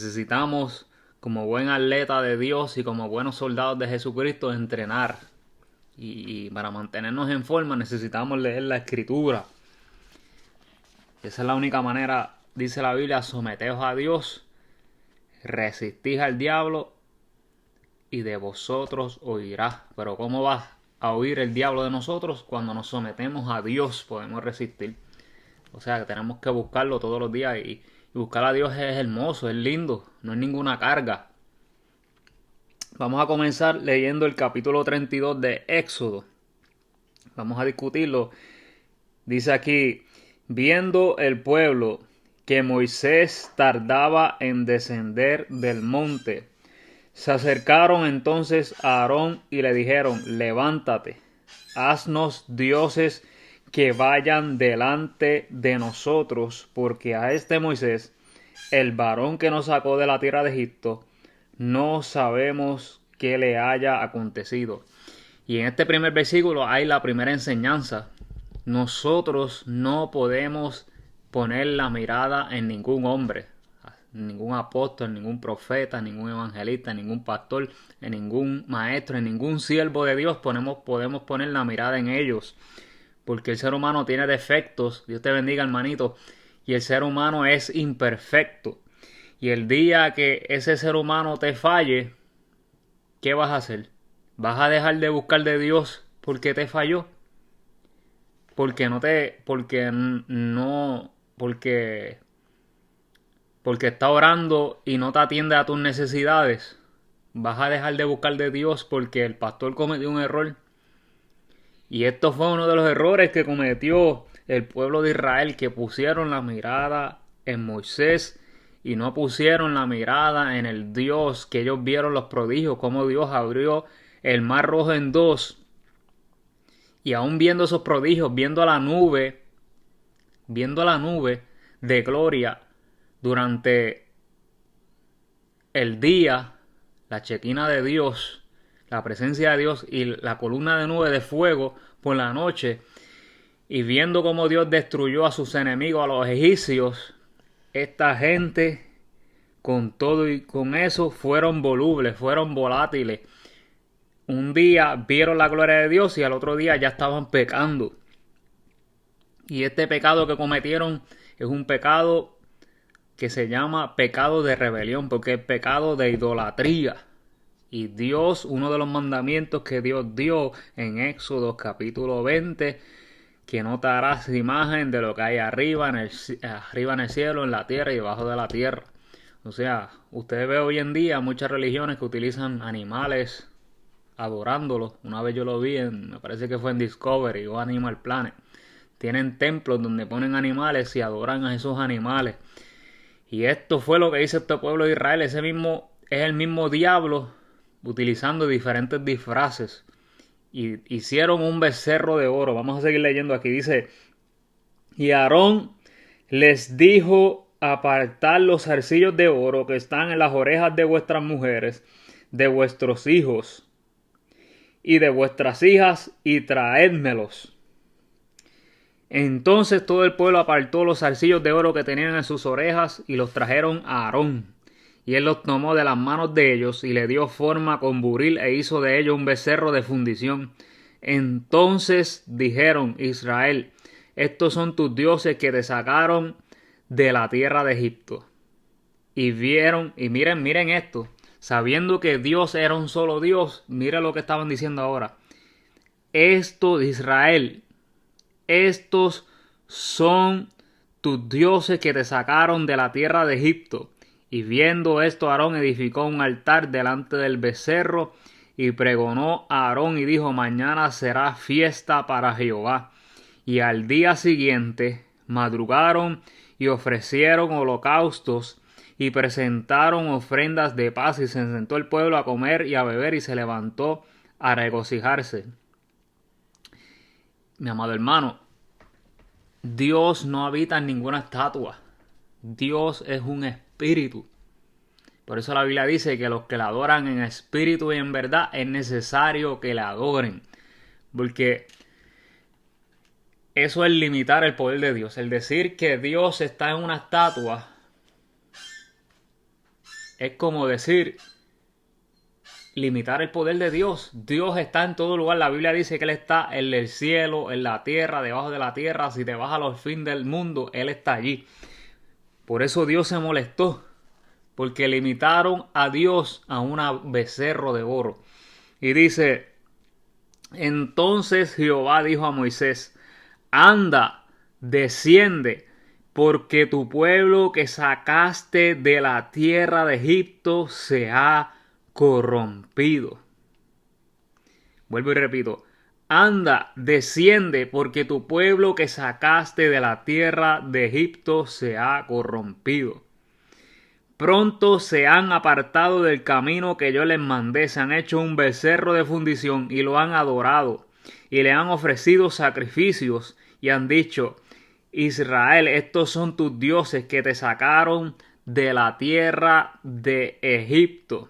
Necesitamos, como buen atleta de Dios y como buenos soldados de Jesucristo, entrenar. Y para mantenernos en forma necesitamos leer la Escritura. Esa es la única manera, dice la Biblia: someteos a Dios, resistid al diablo y de vosotros oirá. Pero ¿cómo va a oír el diablo de nosotros? Cuando nos sometemos a Dios podemos resistir. O sea que tenemos que buscarlo todos los días, y buscar a Dios es hermoso, es lindo, no es ninguna carga. Vamos a comenzar leyendo el capítulo 32 de Éxodo. Vamos a discutirlo. Dice aquí: viendo el pueblo que Moisés tardaba en descender del monte, se acercaron entonces a Aarón y le dijeron: levántate, haznos dioses que vayan delante de nosotros, porque a este Moisés, el varón que nos sacó de la tierra de Egipto, no sabemos qué le haya acontecido. Y en este primer versículo hay la primera enseñanza. Nosotros no podemos poner la mirada en ningún hombre, ningún apóstol, ningún profeta, ningún evangelista, ningún pastor, en ningún maestro, en ningún siervo de Dios podemos poner la mirada en ellos. Porque el ser humano tiene defectos. Dios te bendiga, hermanito. Y el ser humano es imperfecto. Y el día que ese ser humano te falle, ¿qué vas a hacer? ¿Vas a dejar de buscar de Dios porque te falló? Porque está orando y no te atiende a tus necesidades. ¿Vas a dejar de buscar de Dios porque el pastor cometió un error? Y esto fue uno de los errores que cometió el pueblo de Israel, que pusieron la mirada en Moisés y no pusieron la mirada en el Dios, que ellos vieron los prodigios, cómo Dios abrió el mar rojo en dos. Y aún viendo esos prodigios, viendo la nube de gloria durante el día, la chequina de Dios, la presencia de Dios, y la columna de nube de fuego por la noche, y viendo cómo Dios destruyó a sus enemigos, a los egipcios, esta gente, con todo y con eso, fueron volubles, fueron volátiles. Un día vieron la gloria de Dios y al otro día ya estaban pecando. Y este pecado que cometieron es un pecado que se llama pecado de rebelión, porque es pecado de idolatría. Y Dios, uno de los mandamientos que Dios dio en Éxodo capítulo 20, que no te harás imagen de lo que hay arriba en el cielo, en la tierra y debajo de la tierra. O sea, ustedes ven hoy en día muchas religiones que utilizan animales adorándolos. Una vez yo lo vi, me parece que fue en Discovery o Animal Planet. Tienen templos donde ponen animales y adoran a esos animales. Y esto fue lo que hizo este pueblo de Israel. Ese mismo es el mismo diablo, utilizando diferentes disfraces. Y hicieron un becerro de oro. Vamos a seguir leyendo aquí. Dice: y Aarón les dijo: apartad los zarcillos de oro que están en las orejas de vuestras mujeres, de vuestros hijos y de vuestras hijas, y traédmelos. Entonces todo el pueblo apartó los zarcillos de oro que tenían en sus orejas y los trajeron a Aarón. Y él los tomó de las manos de ellos y le dio forma con buril e hizo de ellos un becerro de fundición. Entonces dijeron: Israel, estos son tus dioses que te sacaron de la tierra de Egipto. Y vieron, y miren esto, sabiendo que Dios era un solo Dios, miren lo que estaban diciendo ahora. Esto, Israel, estos son tus dioses que te sacaron de la tierra de Egipto. Y viendo esto, Aarón edificó un altar delante del becerro y pregonó a Aarón y dijo: mañana será fiesta para Jehová. Y al día siguiente madrugaron y ofrecieron holocaustos y presentaron ofrendas de paz, y se sentó el pueblo a comer y a beber y se levantó a regocijarse. Mi amado hermano, Dios no habita en ninguna estatua. Dios es un espíritu. Por eso la Biblia dice que los que la adoran en espíritu y en verdad es necesario que la adoren. Porque eso es limitar el poder de Dios. El decir que Dios está en una estatua es como decir, limitar el poder de Dios. Dios está en todo lugar. La Biblia dice que Él está en el cielo, en la tierra, debajo de la tierra. Si te vas a los fines del mundo, Él está allí. Por eso Dios se molestó, porque limitaron a Dios a un becerro de oro. Y dice, entonces Jehová dijo a Moisés, anda, desciende, porque tu pueblo que sacaste de la tierra de Egipto se ha corrompido. Vuelvo y repito, anda, desciende, porque tu pueblo que sacaste de la tierra de Egipto se ha corrompido. Pronto se han apartado del camino que yo les mandé, se han hecho un becerro de fundición y lo han adorado, y le han ofrecido sacrificios, y han dicho, Israel, estos son tus dioses que te sacaron de la tierra de Egipto.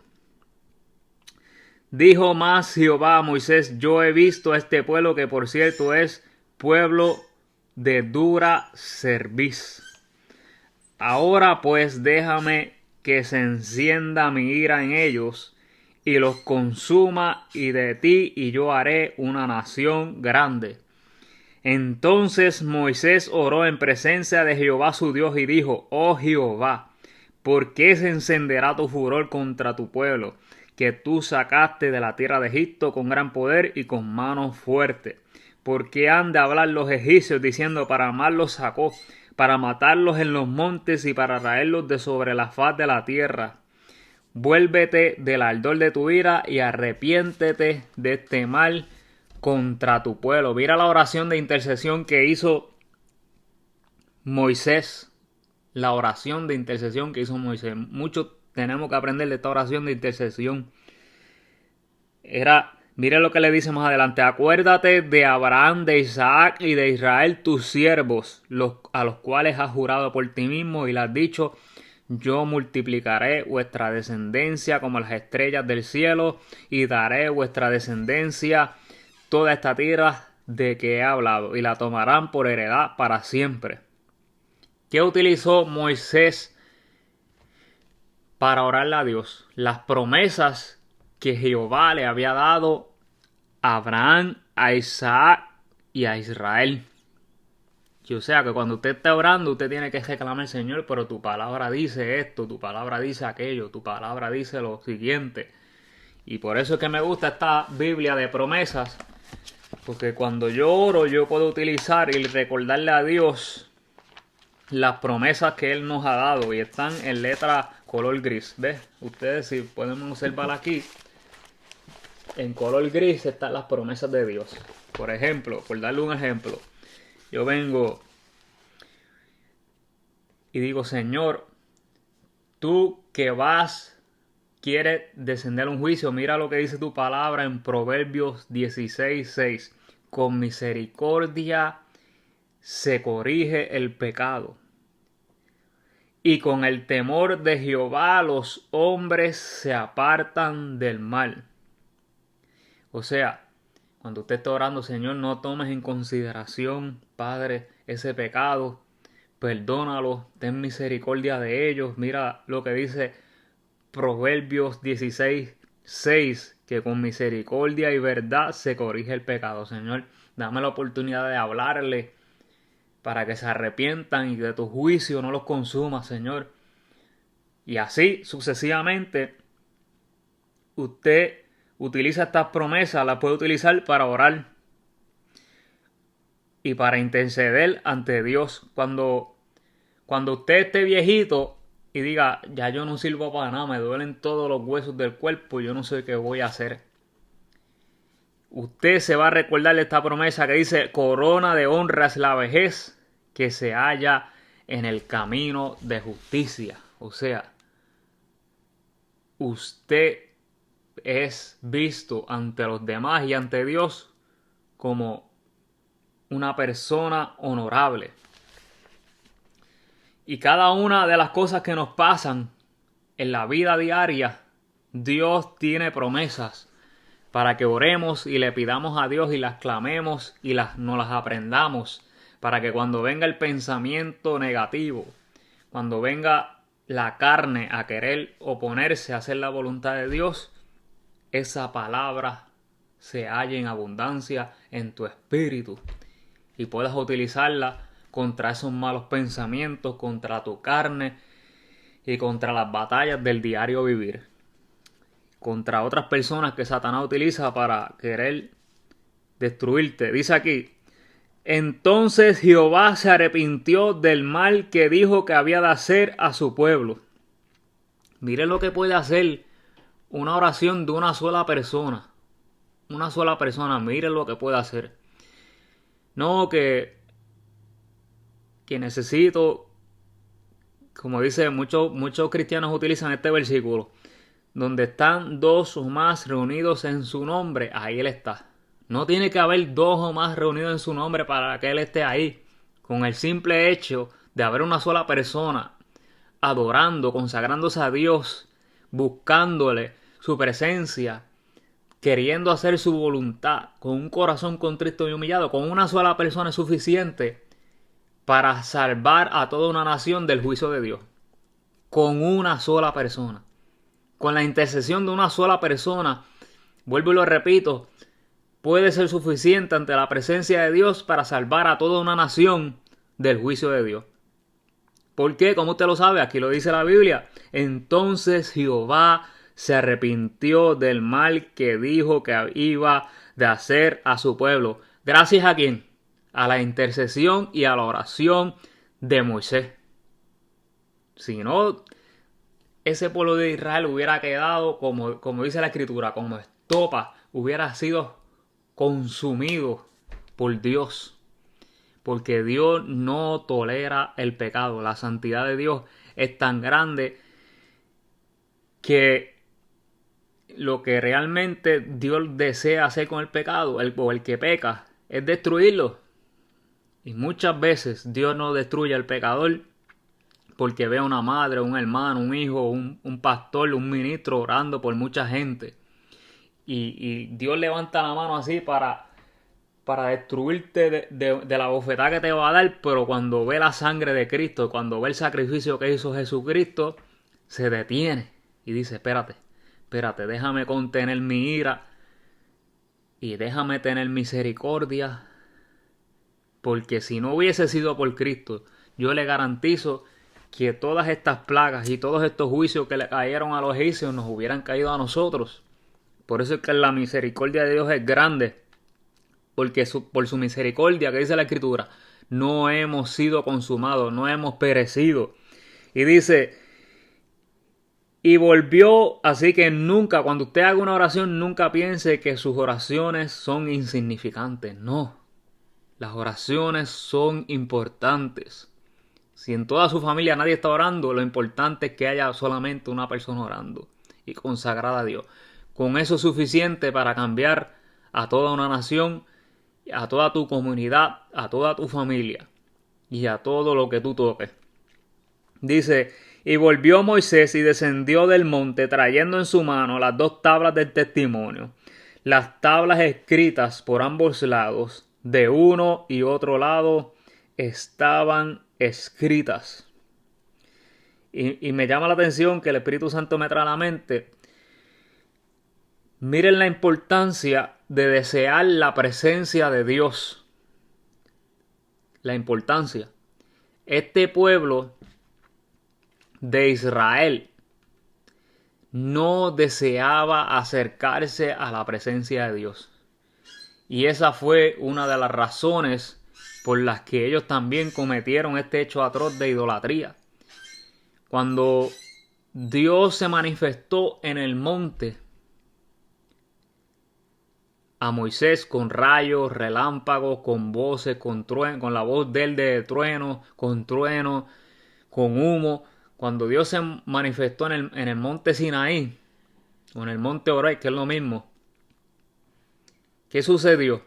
Dijo más Jehová a Moisés, yo he visto a este pueblo que por cierto es pueblo de dura cerviz. Ahora pues déjame que se encienda mi ira en ellos y los consuma, y de ti y yo haré una nación grande. Entonces Moisés oró en presencia de Jehová su Dios y dijo, oh Jehová, ¿por qué se encenderá tu furor contra tu pueblo, que tú sacaste de la tierra de Egipto con gran poder y con mano fuerte? ¿Por qué han de hablar los egipcios diciendo, para mal los sacó, para matarlos en los montes y para traerlos de sobre la faz de la tierra? Vuélvete del ardor de tu ira y arrepiéntete de este mal contra tu pueblo. Mira la oración de intercesión que hizo Moisés. La oración de intercesión que hizo Moisés. Mucho tenemos que aprender de esta oración de intercesión. Mire lo que le dice más adelante. Acuérdate de Abraham, de Isaac y de Israel, tus siervos, a los cuales has jurado por ti mismo y le has dicho, yo multiplicaré vuestra descendencia como las estrellas del cielo y daré vuestra descendencia toda esta tierra de que he hablado y la tomarán por heredad para siempre. ¿Qué utilizó Moisés para orarle a Dios? Las promesas que Jehová le había dado a Abraham, a Isaac y a Israel. Y o sea que cuando usted está orando, usted tiene que reclamar al Señor, pero tu palabra dice esto, tu palabra dice aquello, tu palabra dice lo siguiente. Y por eso es que me gusta esta Biblia de promesas, porque cuando yo oro yo puedo utilizar y recordarle a Dios las promesas que Él nos ha dado y están en letra color gris. ¿Ves? Ustedes si pueden observar aquí, en color gris están las promesas de Dios. Por ejemplo, por darle un ejemplo, yo vengo y digo, Señor, tú que quieres descender a un juicio. Mira lo que dice tu palabra en Proverbios 16:6. Con misericordia se corrige el pecado, y con el temor de Jehová los hombres se apartan del mal. O sea, cuando usted está orando, Señor, no tomes en consideración, Padre, ese pecado. Perdónalo, ten misericordia de ellos. Mira lo que dice Proverbios 16:6, que con misericordia y verdad se corrige el pecado. Señor, dame la oportunidad de hablarle para que se arrepientan y de tu juicio no los consuma, Señor. Y así sucesivamente, usted utiliza estas promesas, las puede utilizar para orar y para interceder ante Dios. Cuando usted esté viejito y diga, ya yo no sirvo para nada, me duelen todos los huesos del cuerpo, yo no sé qué voy a hacer. Usted se va a recordar de esta promesa que dice, corona de honra es la vejez que se halla en el camino de justicia. O sea, usted es visto ante los demás y ante Dios como una persona honorable. Y cada una de las cosas que nos pasan en la vida diaria, Dios tiene promesas para que oremos y le pidamos a Dios y las clamemos y nos las aprendamos, para que cuando venga el pensamiento negativo, cuando venga la carne a querer oponerse a hacer la voluntad de Dios, esa palabra se halle en abundancia en tu espíritu y puedas utilizarla contra esos malos pensamientos, contra tu carne y contra las batallas del diario vivir, contra otras personas que Satanás utiliza para querer destruirte. Dice aquí: entonces Jehová se arrepintió del mal que dijo que había de hacer a su pueblo. Mire lo que puede hacer una oración de una sola persona. Una sola persona, mire lo que puede hacer. No que necesito, como dice, muchos cristianos utilizan este versículo: donde están dos o más reunidos en su nombre, ahí Él está. No tiene que haber dos o más reunidos en su nombre para que Él esté ahí. Con el simple hecho de haber una sola persona adorando, consagrándose a Dios, buscándole su presencia, queriendo hacer su voluntad, con un corazón contrito y humillado, con una sola persona es suficiente para salvar a toda una nación del juicio de Dios. Con una sola persona. Con la intercesión de una sola persona, vuelvo y lo repito, puede ser suficiente ante la presencia de Dios para salvar a toda una nación del juicio de Dios. ¿Por qué? ¿Cómo usted lo sabe? Aquí lo dice la Biblia. Entonces Jehová se arrepintió del mal que dijo que iba de hacer a su pueblo. ¿Gracias a quién? A la intercesión y a la oración de Moisés. Si no, ese pueblo de Israel hubiera quedado, como dice la Escritura, como estopa, hubiera sido consumido por Dios. Porque Dios no tolera el pecado. La santidad de Dios es tan grande que lo que realmente Dios desea hacer con el pecado, o el que peca, es destruirlo. Y muchas veces Dios no destruye al pecador porque ve a una madre, un hermano, un hijo, un pastor, un ministro orando por mucha gente. Y Dios levanta la mano así para destruirte de la bofetada que te va a dar, pero cuando ve la sangre de Cristo, cuando ve el sacrificio que hizo Jesucristo, se detiene y dice: espérate, déjame contener mi ira y déjame tener misericordia, porque si no hubiese sido por Cristo, yo le garantizo que todas estas plagas y todos estos juicios que le cayeron a los egipcios nos hubieran caído a nosotros. Por eso es que la misericordia de Dios es grande, porque por su misericordia, que dice la Escritura, no hemos sido consumados, no hemos perecido. Y dice: y volvió, así que nunca, cuando usted haga una oración, nunca piense que sus oraciones son insignificantes. No, las oraciones son importantes. Si en toda su familia nadie está orando, lo importante es que haya solamente una persona orando y consagrada a Dios. Con eso es suficiente para cambiar a toda una nación, a toda tu comunidad, a toda tu familia y a todo lo que tú toques. Dice: y volvió Moisés y descendió del monte trayendo en su mano las dos tablas del testimonio, las tablas escritas por ambos lados, de uno y otro lado estaban escritas. Y me llama la atención que el Espíritu Santo me trae a la mente. Miren la importancia de desear la presencia de Dios. La importancia. Este pueblo de Israel no deseaba acercarse a la presencia de Dios. Y esa fue una de las razones por las que ellos también cometieron este hecho atroz de idolatría. Cuando Dios se manifestó en el monte a Moisés con rayos, relámpagos, con voces, con con la voz de él de trueno, con humo. Cuando Dios se manifestó en el monte Sinaí, o en el monte Horeb, que es lo mismo, ¿qué sucedió?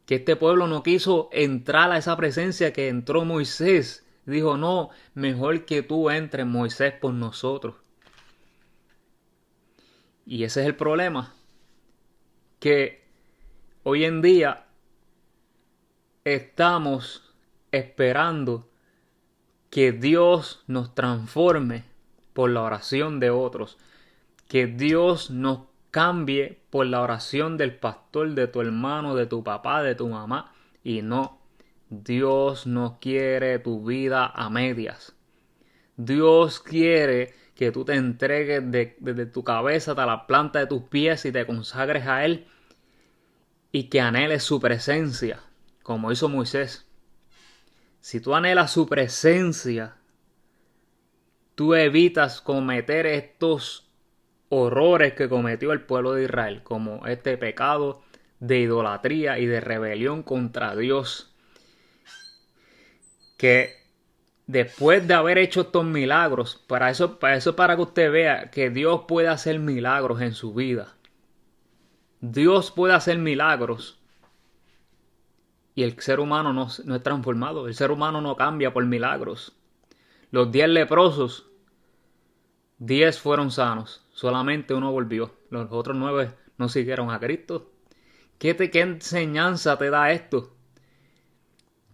Que este pueblo no quiso entrar a esa presencia que entró Moisés. Dijo: no, mejor que tú entres, Moisés, por nosotros. Y ese es el problema. Que hoy en día estamos esperando que Dios nos transforme por la oración de otros. Que Dios nos cambie por la oración del pastor, de tu hermano, de tu papá, de tu mamá. Y no, Dios no quiere tu vida a medias. Dios quiere que tú te entregues desde tu cabeza hasta la planta de tus pies y te consagres a Él y que anheles su presencia, como hizo Moisés. Si tú anhelas su presencia, tú evitas cometer estos horrores que cometió el pueblo de Israel, como este pecado de idolatría y de rebelión contra Dios, que después de haber hecho estos milagros, para que usted vea que Dios puede hacer milagros en su vida. Dios puede hacer milagros y el ser humano no es transformado. El ser humano no cambia por milagros. Los 10 leprosos, 10 fueron sanos, solamente uno volvió. Los otros 9 no siguieron a Cristo. ¿Qué enseñanza te da esto?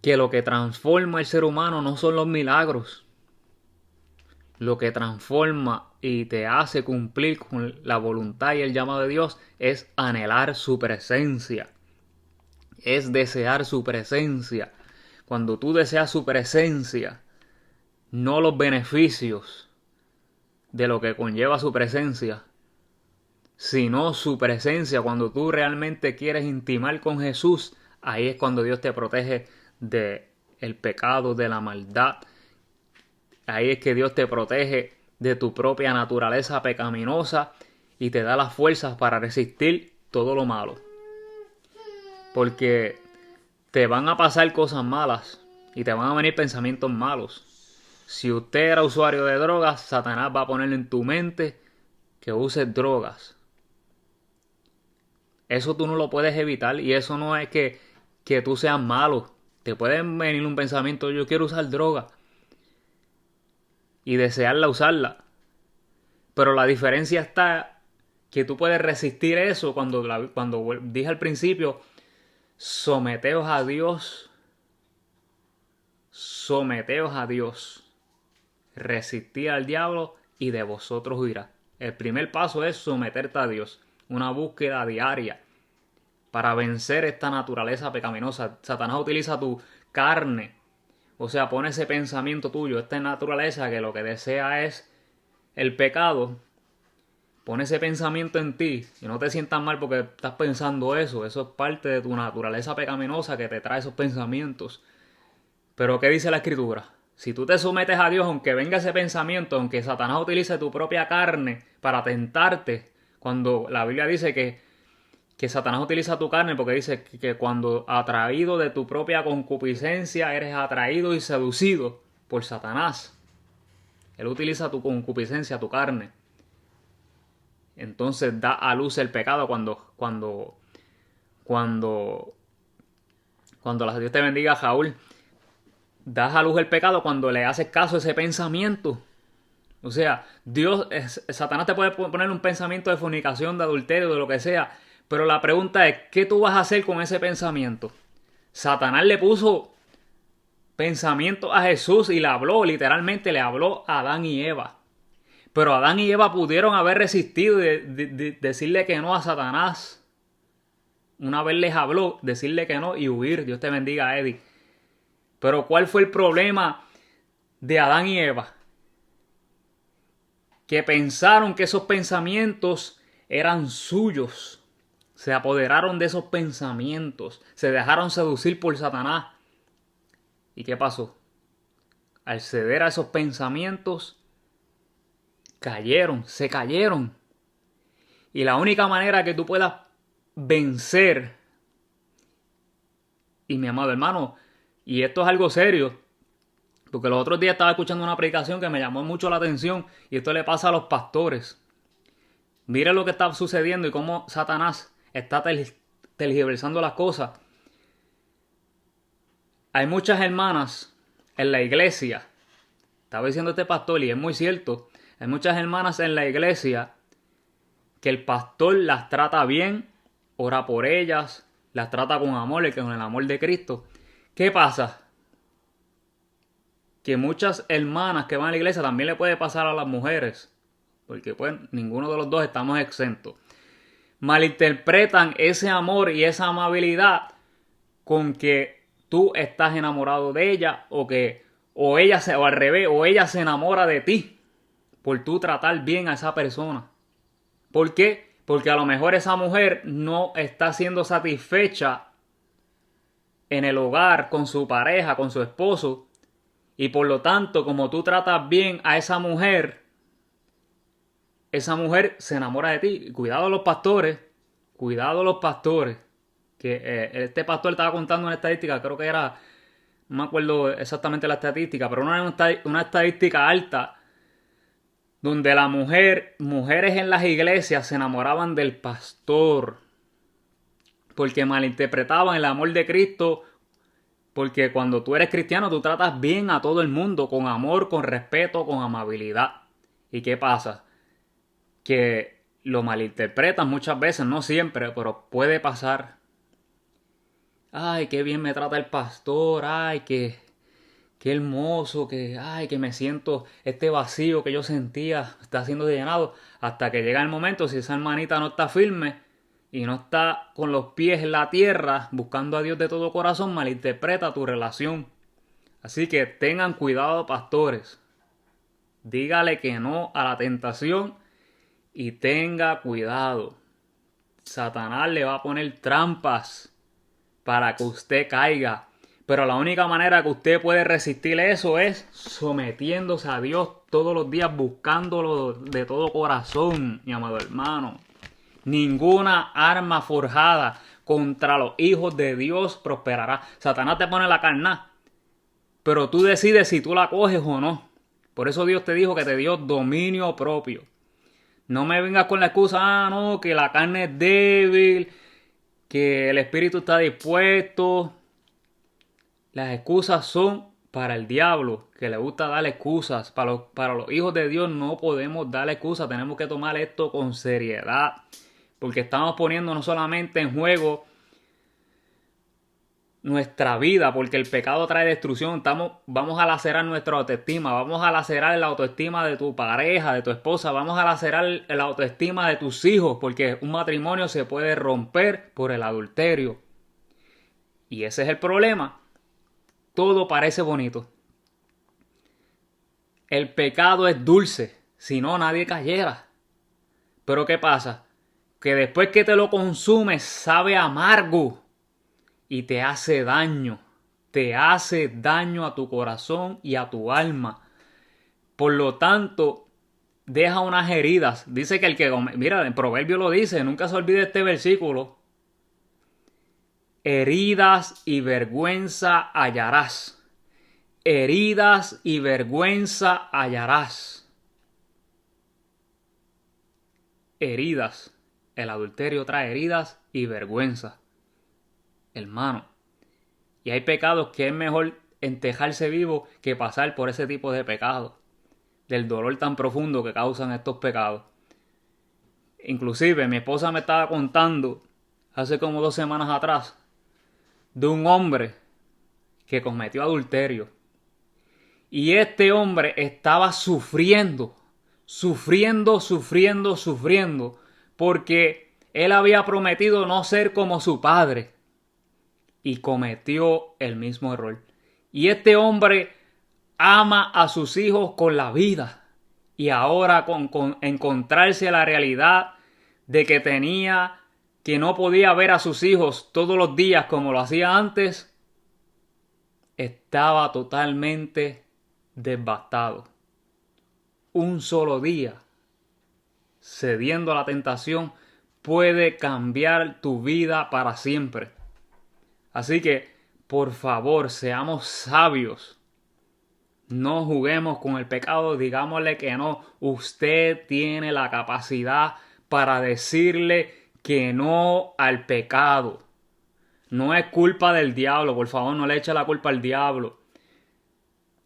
Que lo que transforma al ser humano no son los milagros. Lo que transforma y te hace cumplir con la voluntad y el llamado de Dios es anhelar su presencia. Es desear su presencia. Cuando tú deseas su presencia, no los beneficios de lo que conlleva su presencia, sino su presencia. Cuando tú realmente quieres intimar con Jesús, ahí es cuando Dios te protege del pecado, de la maldad. Ahí es que Dios te protege de tu propia naturaleza pecaminosa y te da las fuerzas para resistir todo lo malo. Porque te van a pasar cosas malas y te van a venir pensamientos malos. Si usted era usuario de drogas, Satanás va a poner en tu mente que uses drogas. Eso tú no lo puedes evitar y eso no es que tú seas malo. Te puede venir un pensamiento, yo quiero usar droga y desearla usarla. Pero la diferencia está que tú puedes resistir eso cuando dije al principio, someteos a Dios. Someteos a Dios. Resistid al diablo y de vosotros huirá. El primer paso es someterte a Dios. Una búsqueda diaria para vencer esta naturaleza pecaminosa. Satanás utiliza tu carne. O sea, pone ese pensamiento tuyo, esta naturaleza que lo que desea es el pecado. Pone ese pensamiento en ti y no te sientas mal porque estás pensando eso. Eso es parte de tu naturaleza pecaminosa que te trae esos pensamientos. Pero ¿qué dice la Escritura? Si tú te sometes a Dios, aunque venga ese pensamiento, aunque Satanás utilice tu propia carne para tentarte, cuando la Biblia dice que Satanás utiliza tu carne porque dice que cuando atraído de tu propia concupiscencia eres atraído y seducido por Satanás. Él utiliza tu concupiscencia, tu carne. Entonces da a luz el pecado cuando Dios te bendiga, Jaúl. Das a luz el pecado cuando le haces caso a ese pensamiento. O sea, Satanás te puede poner un pensamiento de fornicación, de adulterio, de lo que sea. Pero la pregunta es, ¿qué tú vas a hacer con ese pensamiento? Satanás le puso pensamiento a Jesús y literalmente le habló a Adán y Eva. Pero Adán y Eva pudieron haber resistido de decirle que no a Satanás. Una vez les habló, decirle que no y huir. Dios te bendiga, Eddie. Pero ¿cuál fue el problema de Adán y Eva? Que pensaron que esos pensamientos eran suyos. Se apoderaron de esos pensamientos. Se dejaron seducir por Satanás. ¿Y qué pasó? Al ceder a esos pensamientos, se cayeron. Y la única manera que tú puedas vencer, y mi amado hermano, y esto es algo serio, porque los otros días estaba escuchando una predicación que me llamó mucho la atención, y esto le pasa a los pastores. Mire lo que está sucediendo y cómo Satanás está tergiversando las cosas. Hay muchas hermanas en la iglesia, estaba diciendo este pastor y es muy cierto, hay muchas hermanas en la iglesia que el pastor las trata bien, ora por ellas, las trata con amor, con el amor de Cristo. ¿Qué pasa? que muchas hermanas que van a la iglesia también le puede pasar a las mujeres, porque pues ninguno de los dos estamos exentos. Malinterpretan ese amor y esa amabilidad con que tú estás enamorado de ella o al revés, o ella se enamora de ti por tú tratar bien a esa persona. ¿Por qué? Porque a lo mejor esa mujer no está siendo satisfecha en el hogar con su pareja, con su esposo, y por lo tanto, como tú tratas bien a esa mujer se enamora de ti. Cuidado los pastores, que este pastor estaba contando una estadística, creo que era, no me acuerdo exactamente la estadística, pero una estadística alta, donde mujeres en las iglesias se enamoraban del pastor, porque malinterpretaban el amor de Cristo, porque cuando tú eres cristiano tú tratas bien a todo el mundo, con amor, con respeto, con amabilidad. ¿Y qué pasa? Que lo malinterpretan muchas veces, no siempre, pero puede pasar. Ay, qué bien me trata el pastor, ay, qué hermoso, que me siento, este vacío que yo sentía está siendo llenado, hasta que llega el momento, si esa hermanita no está firme y no está con los pies en la tierra, buscando a Dios de todo corazón, malinterpreta tu relación. Así que tengan cuidado, pastores. Dígale que no a la tentación y tenga cuidado. Satanás le va a poner trampas para que usted caiga. Pero la única manera que usted puede resistir eso es sometiéndose a Dios todos los días, buscándolo de todo corazón, mi amado hermano. Ninguna arma forjada contra los hijos de Dios prosperará. Satanás te pone la carnada, pero tú decides si tú la coges o no. Por eso Dios te dijo que te dio dominio propio. No me vengas con la excusa, no, que la carne es débil, que el espíritu está dispuesto. Las excusas son para el diablo, que le gusta dar excusas. Para los hijos de Dios no podemos dar excusas. Tenemos que tomar esto con seriedad, porque estamos poniendo no solamente en juego nuestra vida, porque el pecado trae destrucción. Vamos a lacerar nuestra autoestima, vamos a lacerar la autoestima de tu pareja, de tu esposa, vamos a lacerar la autoestima de tus hijos, porque un matrimonio se puede romper por el adulterio. Y ese es el problema. Todo parece bonito. El pecado es dulce, si no nadie cayera. Pero ¿qué pasa? Que después que te lo consumes sabe amargo y te hace daño. Te hace daño a tu corazón y a tu alma. Por lo tanto, deja unas heridas. Dice que el que come, mira, en Proverbio lo dice, nunca se olvide este versículo. Heridas y vergüenza hallarás. Heridas y vergüenza hallarás. Heridas. El adulterio trae heridas y vergüenza. Hermano. Y hay pecados que es mejor entejarse vivo que pasar por ese tipo de pecados. Del dolor tan profundo que causan estos pecados. Inclusive mi esposa me estaba contando hace como 2 semanas atrás de un hombre que cometió adulterio. Y este hombre estaba sufriendo, porque él había prometido no ser como su padre y cometió el mismo error. Y este hombre ama a sus hijos con la vida y ahora con encontrarse la realidad de que no podía ver a sus hijos todos los días como lo hacía antes, estaba totalmente devastado. Un solo día, cediendo a la tentación, puede cambiar tu vida para siempre. Así que, por favor, seamos sabios. No juguemos con el pecado, digámosle que no. Usted tiene la capacidad para decirle que no al pecado. No es culpa del diablo, por favor, no le eche la culpa al diablo.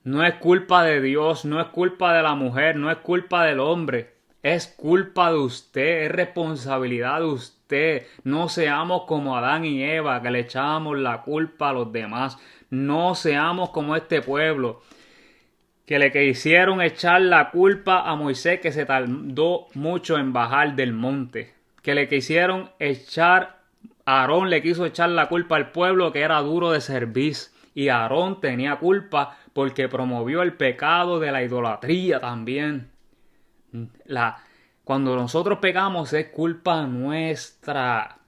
No es culpa de Dios, no es culpa de la mujer, no es culpa del hombre. Es culpa de usted, es responsabilidad de usted. No seamos como Adán y Eva, que le echamos la culpa a los demás. No seamos como este pueblo. que le quisieron echar la culpa a Moisés, que se tardó mucho en bajar del monte. Que le quisieron echar, Aarón le quiso echar la culpa al pueblo, que era duro de cerviz. Y Aarón tenía culpa porque promovió el pecado de la idolatría también. Cuando nosotros pecamos es culpa nuestra.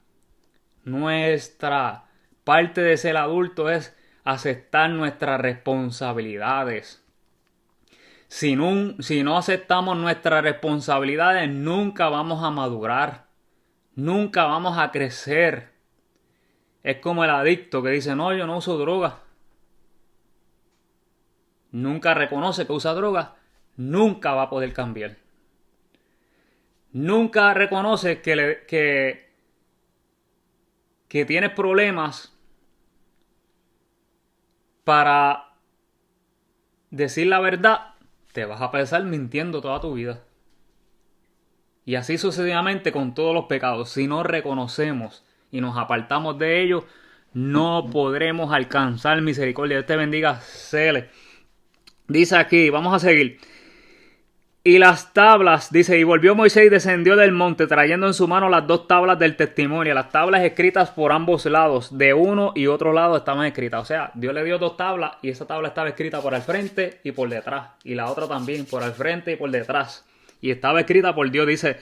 Nuestra parte de ser adulto es aceptar nuestras responsabilidades. Si no aceptamos nuestras responsabilidades, nunca vamos a madurar. Nunca vamos a crecer. Es como el adicto que dice, no, yo no uso droga. Nunca reconoce que usa droga. Nunca va a poder cambiar. Nunca reconoce que tienes problemas para decir la verdad. Te vas a pasar mintiendo toda tu vida. Y así sucesivamente con todos los pecados. Si no reconocemos y nos apartamos de ellos, no podremos alcanzar misericordia. Dios te bendiga, Cele. Dice aquí, vamos a seguir. Y las tablas, dice, y volvió Moisés y descendió del monte, trayendo en su mano las 2 tablas del testimonio. Las tablas escritas por ambos lados, de uno y otro lado estaban escritas. O sea, Dios le dio 2 tablas y esa tabla estaba escrita por el frente y por detrás. Y la otra también por el frente y por detrás. Y estaba escrita por Dios, dice.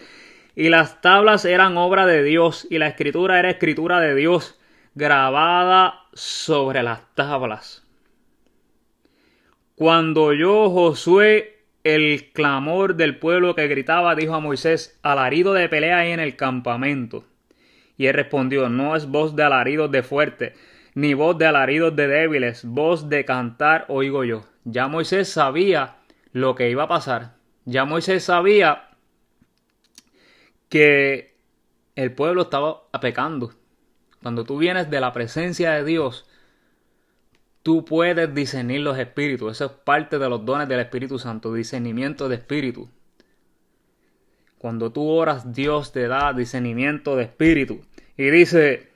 Y las tablas eran obra de Dios y la escritura era escritura de Dios, grabada sobre las tablas. Cuando oyó Josué el clamor del pueblo que gritaba, dijo a Moisés, alarido de pelea hay en el campamento. Y él respondió, no es voz de alaridos de fuerte, ni voz de alaridos de débiles, voz de cantar oigo yo. Ya Moisés sabía lo que iba a pasar. Ya Moisés sabía que el pueblo estaba pecando. Cuando tú vienes de la presencia de Dios, tú puedes discernir los espíritus. Eso es parte de los dones del Espíritu Santo, discernimiento de espíritu. Cuando tú oras, Dios te da discernimiento de espíritu. Y dice,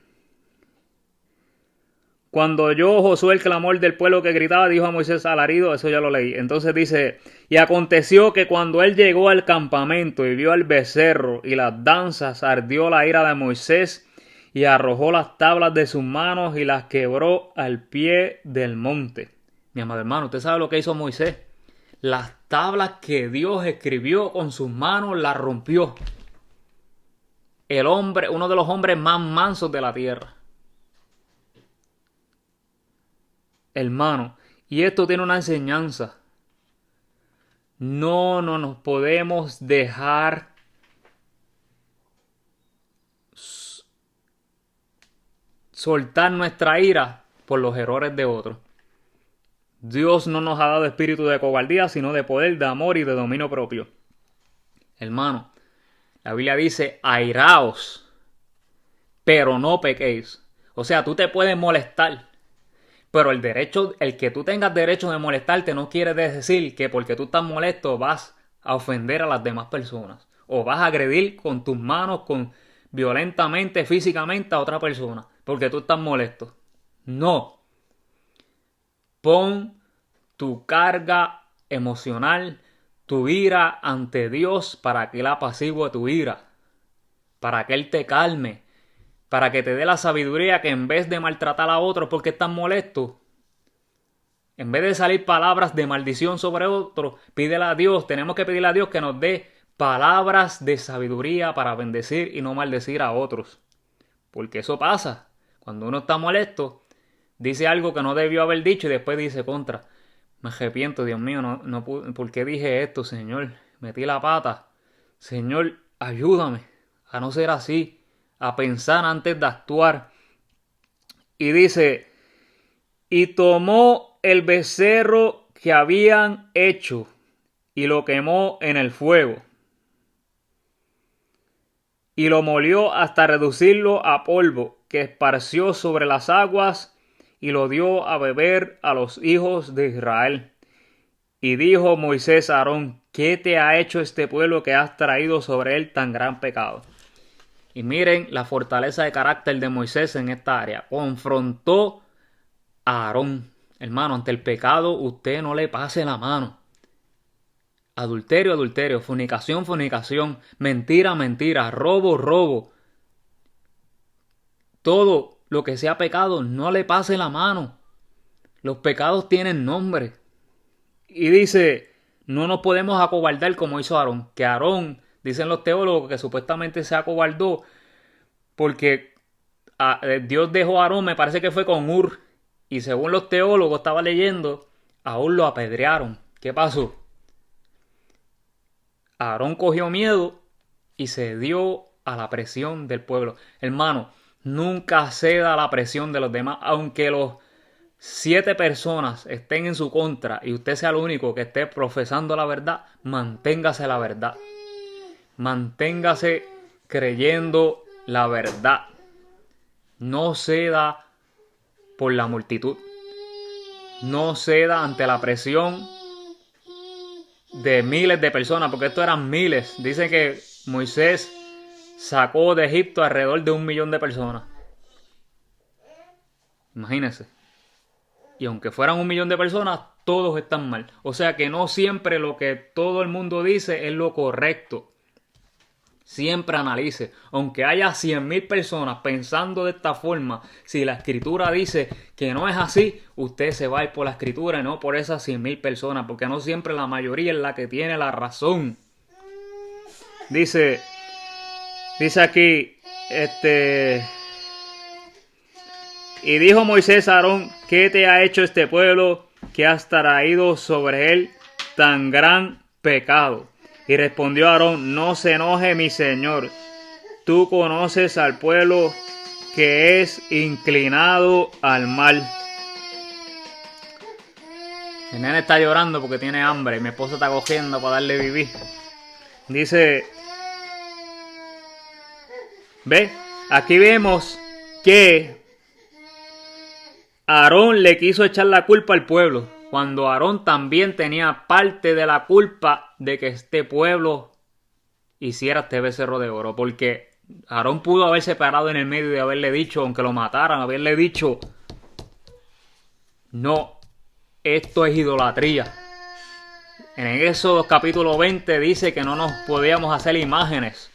cuando oyó Josué el clamor del pueblo que gritaba, dijo a Moisés alarido, eso ya lo leí. Entonces dice, y aconteció que cuando él llegó al campamento y vio al becerro y las danzas, ardió la ira de Moisés y arrojó las tablas de sus manos y las quebró al pie del monte. Mi amado hermano, ¿usted sabe lo que hizo Moisés? Las tablas que Dios escribió con sus manos las rompió. El hombre, uno de los hombres más mansos de la tierra. Hermano, y esto tiene una enseñanza. No nos podemos dejar soltar nuestra ira por los errores de otros. Dios no nos ha dado espíritu de cobardía, sino de poder, de amor y de dominio propio. Hermano, la Biblia dice, airaos, pero no pequéis. O sea, tú te puedes molestar, pero el que tú tengas derecho de molestarte no quiere decir que porque tú estás molesto vas a ofender a las demás personas. O vas a agredir con tus manos, violentamente, físicamente a otra persona. Porque tú estás molesto. No. Pon tu carga emocional, tu ira ante Dios para que Él apacigüe tu ira. Para que Él te calme. Para que te dé la sabiduría que en vez de maltratar a otros porque están molestos, en vez de salir palabras de maldición sobre otros, pídele a Dios, tenemos que pedirle a Dios que nos dé palabras de sabiduría para bendecir y no maldecir a otros. Porque eso pasa. Cuando uno está molesto, dice algo que no debió haber dicho y después dice contra. Me arrepiento, Dios mío, no pude, ¿por qué dije esto, Señor? Metí la pata. Señor, ayúdame a no ser así, a pensar antes de actuar. Y dice, y tomó el becerro que habían hecho y lo quemó en el fuego. Y lo molió hasta reducirlo a polvo, que esparció sobre las aguas y lo dio a beber a los hijos de Israel. Y dijo Moisés a Aarón, ¿qué te ha hecho este pueblo que has traído sobre él tan gran pecado? Y miren la fortaleza de carácter de Moisés en esta área. Confrontó a Aarón. Hermano, ante el pecado usted no le pase la mano. Adulterio, adulterio, fornicación, fornicación, mentira, mentira, robo, robo. Todo lo que sea pecado, no le pase la mano. Los pecados tienen nombre. Y dice, no nos podemos acobardar como hizo Aarón. Que Aarón, dicen los teólogos, que supuestamente se acobardó porque Dios dejó a Aarón, me parece que fue con Ur. Y según los teólogos, estaba leyendo, a Ur lo apedrearon. ¿Qué pasó? Aarón cogió miedo y se dio a la presión del pueblo. Hermano, nunca ceda a la presión de los demás, aunque los 7 personas estén en su contra y usted sea el único que esté profesando la verdad, manténgase la verdad. Manténgase creyendo la verdad. No ceda por la multitud. No ceda ante la presión de miles de personas, porque estos eran miles. Dice que Moisés sacó de Egipto alrededor de 1 millón de personas. Imagínense. Y aunque fueran 1 millón de personas, todos están mal. O sea que no siempre lo que todo el mundo dice es lo correcto. Siempre analice. Aunque haya 100,000 personas pensando de esta forma, si la escritura dice que no es así, usted se va a ir por la escritura y no por esas 100,000 personas. Porque no siempre la mayoría es la que tiene la razón. Dice aquí, y dijo Moisés a Aarón, ¿qué te ha hecho este pueblo que has traído sobre él tan gran pecado? Y respondió Aarón, no se enoje mi señor, tú conoces al pueblo que es inclinado al mal. El nene está llorando porque tiene hambre y mi esposa está cogiendo para darle vivir. Dice, ve, aquí vemos que Aarón le quiso echar la culpa al pueblo, cuando Aarón también tenía parte de la culpa de que este pueblo hiciera este becerro de oro, porque Aarón pudo haberse parado en el medio y haberle dicho, aunque lo mataran, haberle dicho, no, esto es idolatría. En Éxodo capítulo 20 dice que no nos podíamos hacer imágenes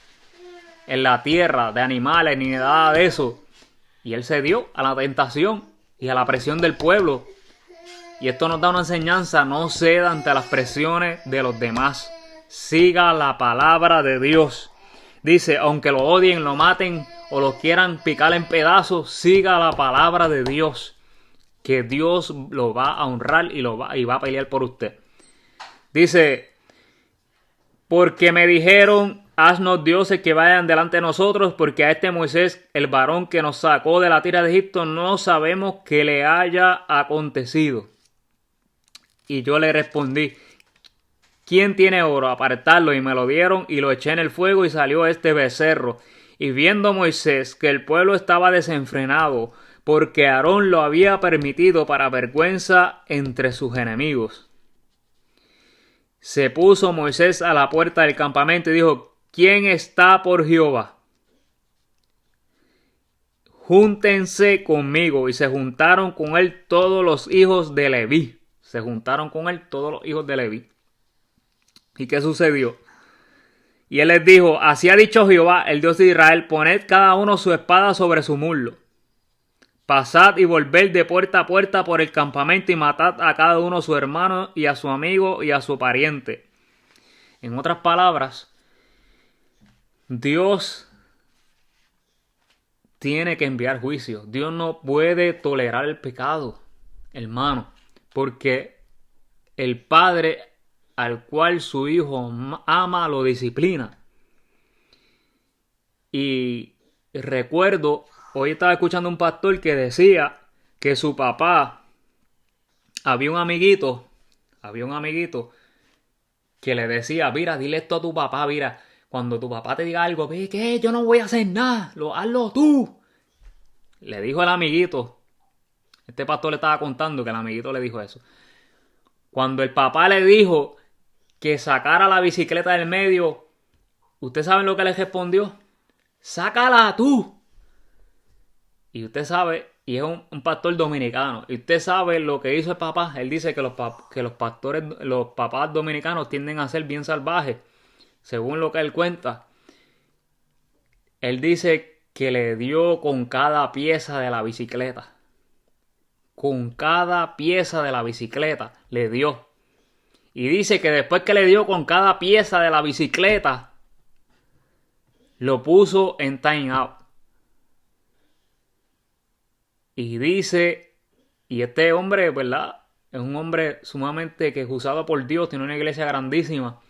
en la tierra de animales ni nada de eso, y él cedió a la tentación y a la presión del pueblo. Y esto nos da una enseñanza: no ceda ante las presiones de los demás. Siga la palabra de Dios. Dice, aunque lo odien, lo maten o lo quieran picar en pedazos, siga la palabra de Dios, que Dios lo va a honrar y va a pelear por usted. Dice, porque me dijeron, haznos dioses que vayan delante de nosotros, porque a este Moisés, el varón que nos sacó de la tierra de Egipto, no sabemos qué le haya acontecido. Y yo le respondí, ¿quién tiene oro? Apartarlo. Y me lo dieron y lo eché en el fuego y salió este becerro. Y viendo Moisés que el pueblo estaba desenfrenado, porque Aarón lo había permitido para vergüenza entre sus enemigos, se puso Moisés a la puerta del campamento y dijo, ¿quién está por Jehová? Júntense conmigo. Y se juntaron con él todos los hijos de Leví. Se juntaron con él todos los hijos de Leví. ¿Y qué sucedió? Y él les dijo, así ha dicho Jehová, el Dios de Israel, poned cada uno su espada sobre su muslo. Pasad y volved de puerta a puerta por el campamento y matad a cada uno a su hermano y a su amigo y a su pariente. En otras palabras, Dios tiene que enviar juicio. Dios no puede tolerar el pecado, hermano, porque el Padre al cual su Hijo ama lo disciplina. Y recuerdo, hoy estaba escuchando un pastor que decía que su papá, había un amiguito que le decía, mira, dile esto a tu papá, mira, cuando tu papá te diga algo, ¿qué? Yo no voy a hacer nada, hazlo tú. Le dijo el amiguito, este pastor le estaba contando que el amiguito le dijo eso. Cuando el papá le dijo que sacara la bicicleta del medio, ¿usted sabe lo que le respondió? ¡Sácala tú! Y usted sabe y es un pastor dominicano. Y usted sabe lo que hizo el papá. Él dice que los pastores, los papás dominicanos tienden a ser bien salvajes, según lo que él cuenta. Él dice que le dio con cada pieza de la bicicleta. Con cada pieza de la bicicleta le dio. Y dice que después que le dio con cada pieza de la bicicleta, lo puso en time out. Y dice, y este hombre, ¿verdad? Es un hombre sumamente que es usado por Dios, tiene una iglesia grandísima.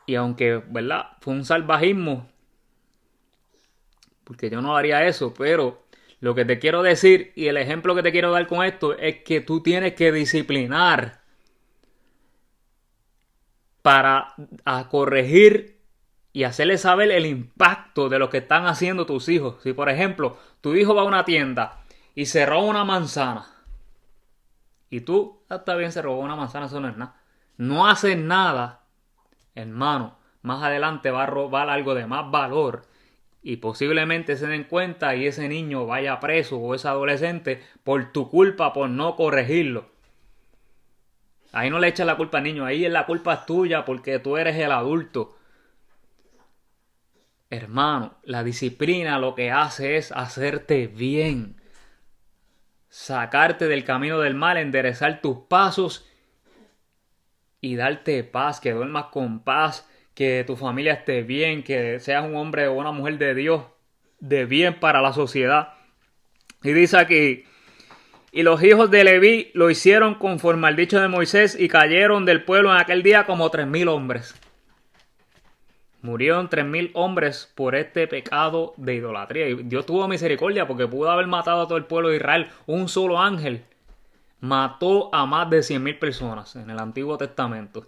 Y aunque, ¿verdad? Fue un salvajismo, porque yo no haría eso, pero lo que te quiero decir y el ejemplo que te quiero dar con esto es que tú tienes que disciplinar para corregir y hacerle saber el impacto de lo que están haciendo tus hijos. Si, por ejemplo, tu hijo va a una tienda y se roba una manzana, y tú, está bien, se robó una manzana, eso no es nada. No haces nada, hermano, más adelante va a robar algo de más valor y posiblemente se den cuenta y ese niño vaya preso o ese adolescente por tu culpa, por no corregirlo. Ahí no le echas la culpa al niño, ahí la culpa es tuya porque tú eres el adulto. Hermano, la disciplina lo que hace es hacerte bien, sacarte del camino del mal, enderezar tus pasos y darte paz, que duermas con paz, que tu familia esté bien, que seas un hombre o una mujer de Dios, de bien para la sociedad. Y dice aquí, y los hijos de Leví lo hicieron conforme al dicho de Moisés y cayeron del pueblo en aquel día como 3,000 hombres. Murieron 3,000 hombres por este pecado de idolatría. Y Dios tuvo misericordia porque pudo haber matado a todo el pueblo de Israel. Un solo ángel mató a más de 100,000 personas en el Antiguo Testamento.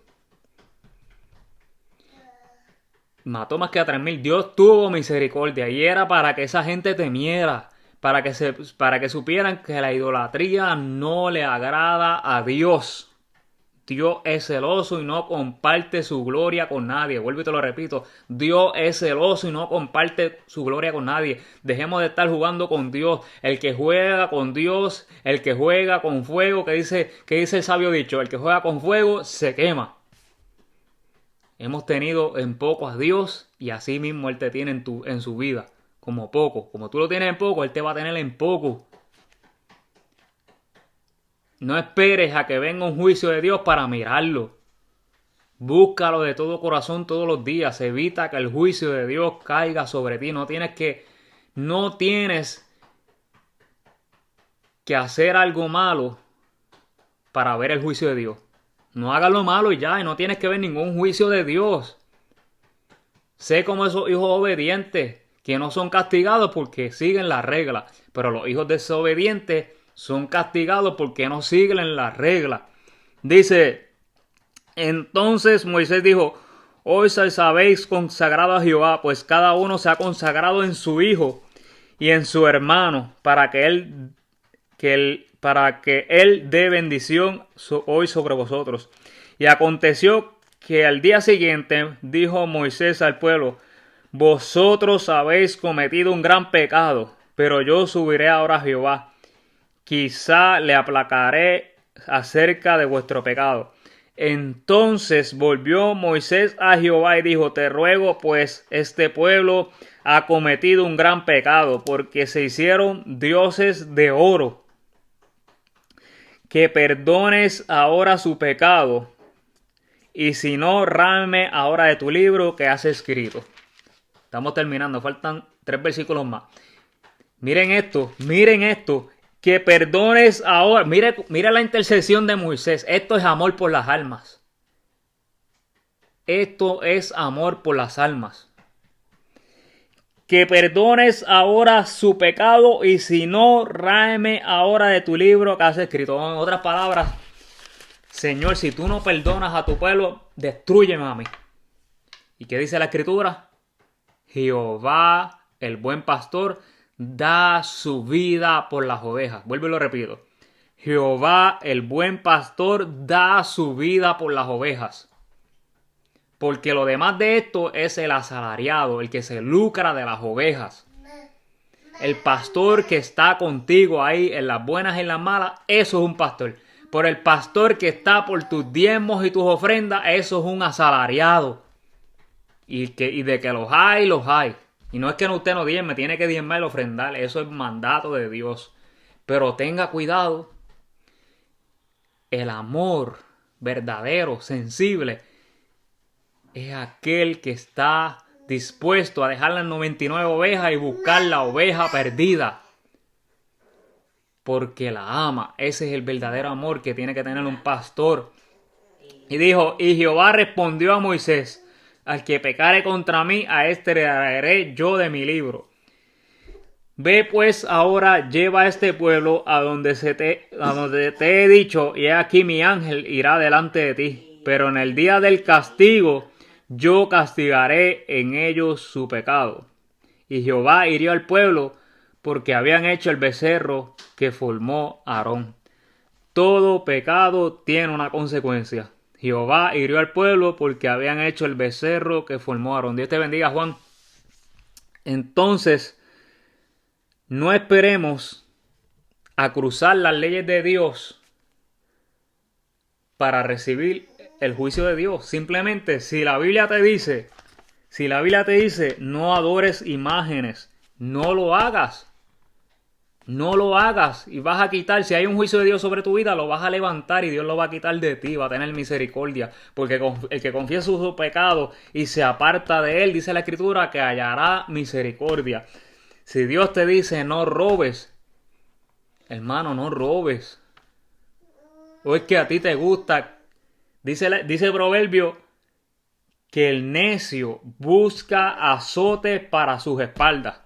Mató más que a 3,000. Dios tuvo misericordia y era para que esa gente temiera. Para que supieran que la idolatría no le agrada a Dios. Dios es celoso y no comparte su gloria con nadie. Vuelvo y te lo repito. Dios es celoso y no comparte su gloria con nadie. Dejemos de estar jugando con Dios. El que juega con Dios, el que juega con fuego, que dice el sabio dicho, el que juega con fuego se quema. Hemos tenido en poco a Dios y así mismo Él te tiene en su vida. Como poco. Como tú lo tienes en poco, Él te va a tener en poco. No esperes a que venga un juicio de Dios para mirarlo. Búscalo de todo corazón todos los días. Evita que el juicio de Dios caiga sobre ti. No tienes que hacer algo malo para ver el juicio de Dios. No hagas lo malo y ya. Y no tienes que ver ningún juicio de Dios. Sé como esos hijos obedientes que no son castigados porque siguen las reglas. Pero los hijos desobedientes son castigados porque no siguen las reglas. Dice, entonces Moisés dijo, hoy sabéis consagrado a Jehová, pues cada uno se ha consagrado en su hijo y en su hermano, para que él dé bendición hoy sobre vosotros. Y aconteció que al día siguiente dijo Moisés al pueblo, vosotros habéis cometido un gran pecado, pero yo subiré ahora a Jehová. Quizá le aplacaré acerca de vuestro pecado. Entonces volvió Moisés a Jehová y dijo, te ruego pues, este pueblo ha cometido un gran pecado, porque se hicieron dioses de oro, que perdones ahora su pecado, y si no, ráeme ahora de tu libro que has escrito. Estamos terminando, faltan 3 versículos más. Miren esto. Que perdones ahora. Mira la intercesión de Moisés. Esto es amor por las almas. Esto es amor por las almas. Que perdones ahora su pecado y si no, ráeme ahora de tu libro que has escrito. En otras palabras, Señor, si tú no perdonas a tu pueblo, destrúyeme a mí. ¿Y qué dice la Escritura? Jehová, el buen pastor, da su vida por las ovejas. Vuelvo y lo repito. Jehová, el buen pastor, da su vida por las ovejas. Porque lo demás de esto es el asalariado, el que se lucra de las ovejas. El pastor que está contigo ahí en las buenas y en las malas, eso es un pastor. Por el pastor que está por tus diezmos y tus ofrendas, eso es un asalariado. Y de que los hay, los hay. Y no es que usted no diezme, tiene que diezmar y ofrendar. Eso es mandato de Dios. Pero tenga cuidado. El amor verdadero, sensible, es aquel que está dispuesto a dejar las 99 ovejas y buscar la oveja perdida. Porque la ama. Ese es el verdadero amor que tiene que tener un pastor. Y dijo, y Jehová respondió a Moisés, al que pecare contra mí, a este le daré yo de mi libro. Ve pues ahora, lleva a este pueblo a donde te he dicho, y he aquí mi ángel irá delante de ti. Pero en el día del castigo, yo castigaré en ellos su pecado. Y Jehová hirió al pueblo, porque habían hecho el becerro que formó Aarón. Todo pecado tiene una consecuencia. Jehová hirió al pueblo porque habían hecho el becerro que formó Aarón. Dios te bendiga, Juan. Entonces, no esperemos a cruzar las leyes de Dios para recibir el juicio de Dios. Simplemente, si la Biblia te dice, no adores imágenes, no lo hagas. No lo hagas y vas a quitar, si hay un juicio de Dios sobre tu vida, lo vas a levantar y Dios lo va a quitar de ti, va a tener misericordia, porque el que confiesa su pecado y se aparta de él, dice la Escritura, que hallará misericordia. Si Dios te dice no robes, hermano, no robes. O es que a ti te gusta, dice el proverbio, que el necio busca azotes para sus espaldas.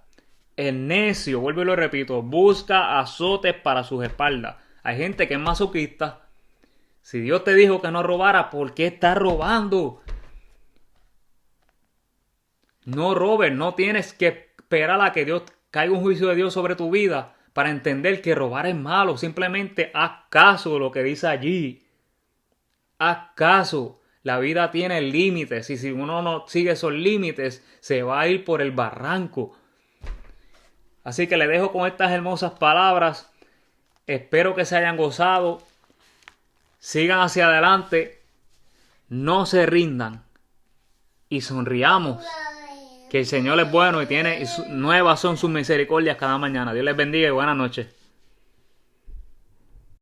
El necio, vuelvo y lo repito, busca azotes para sus espaldas. Hay gente que es masoquista. Si Dios te dijo que no robara, ¿por qué estás robando? No robes, no tienes que esperar a que Dios caiga un juicio de Dios sobre tu vida para entender que robar es malo. Simplemente haz caso de lo que dice allí. Haz caso. La vida tiene límites y si uno no sigue esos límites, se va a ir por el barranco. Así que le dejo con estas hermosas palabras. Espero que se hayan gozado. Sigan hacia adelante. No se rindan. Y sonriamos. Que el Señor es bueno y nuevas son sus misericordias cada mañana. Dios les bendiga y buenas noches.